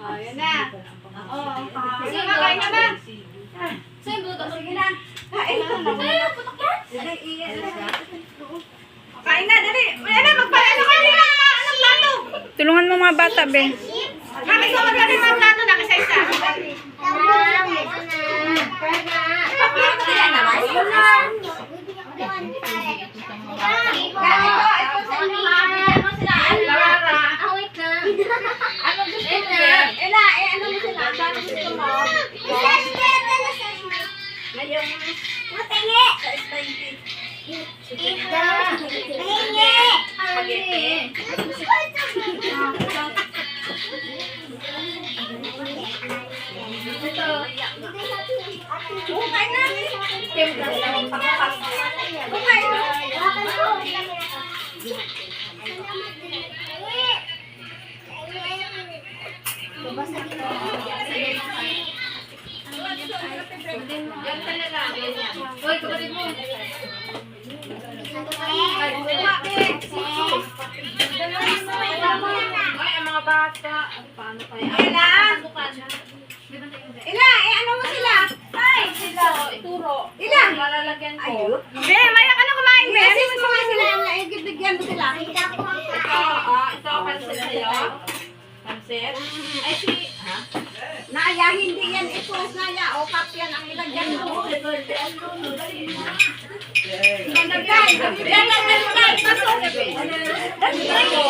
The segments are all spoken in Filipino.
Oh, yan na. Oo. Sige, makain ka na. Sa'yo, buto. Sige na. Kain na. Sa'yo, putok yan. Kain na, dali. Ano, magpaano ka nila. Anong plato? Tulungan mo mga bata, be. Kami ko magkari mga plato na kasaysa. Hoy, kapatid mo. Ay, ang mga bata. Paano kaya? Ila, ano mo sila? Ay, sila. Ituro. Ila. Malalagyan ko. Be, maya ka na kumain, be. Kasi mo sila. Bigyan mo sila. Ito, pansit sa'yo. Pansit. Ay, ha? Naya, hindi yan ito. Naya, o kap yan ang ilagyan mo.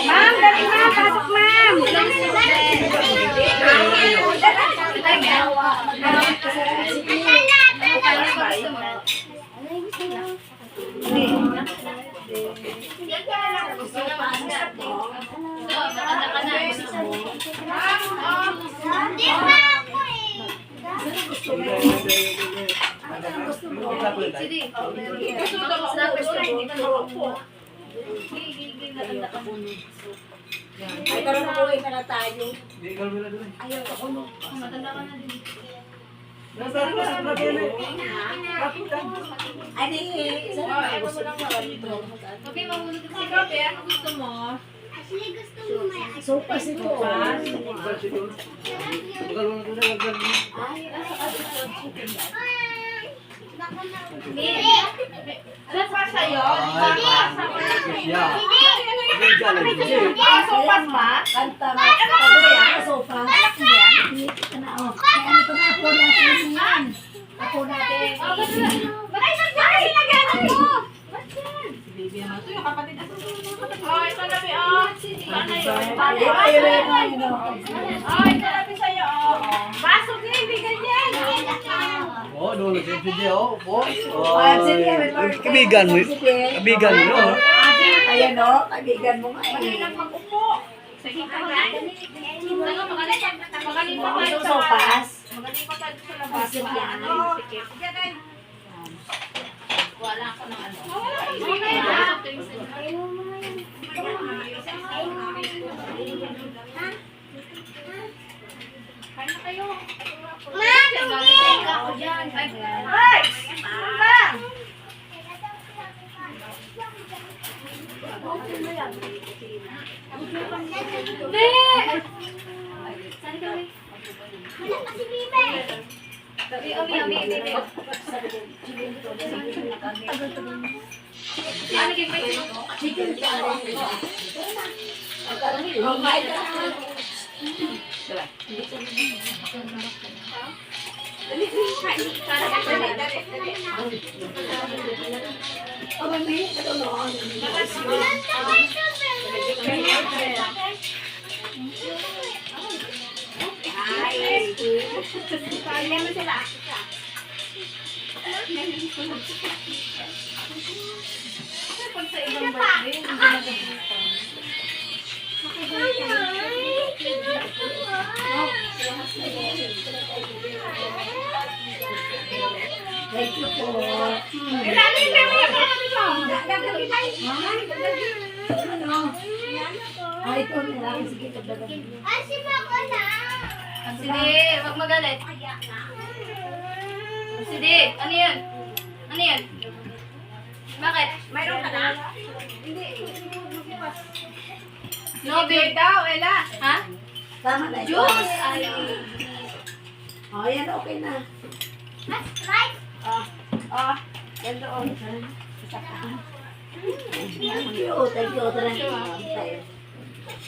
Ma'am, dali ma'am. Pasok ma'am. Ay, karoon na buhay na tayo. Ayaw ka kuno. Matanda ka na din. Ani, isa na ako mo lang marito. Okay, mamulot si Kape. Ano gusto mo? Actually, gusto mo may sopa siguro. Ay, nasa ano pa sa'yo? Sopas pa? Kanta mo. Sopas. Ako natin. Bakit nagdaan sinagyanan mo? Baby naman ito yung kapatid. Oh, ito na bi. Sana yun. Oh, ito na bi sa'yo. Baso din, bigan yan. Oh, doon na siya, oh. Kabigan mo. Kabigan mo, no? Ayan, no? Kabigan mo nga. Magaling mag-upo. Sige ka na. Magaling pa tayo sa Sopas. Magaling pa tayo sa labas. Wala ako ng ano. Kain na kayo. Ako dyan. Ay! Sige, wag magalit. Sige, ano yan? Ano yan? Bakit? Mayroon ka na? Hindi. No big daw, Ella. Ha? Tama na ito. Juice. Ay. Oh, yan, okay na. Yan doon. Thank you. Thank you. Thank you.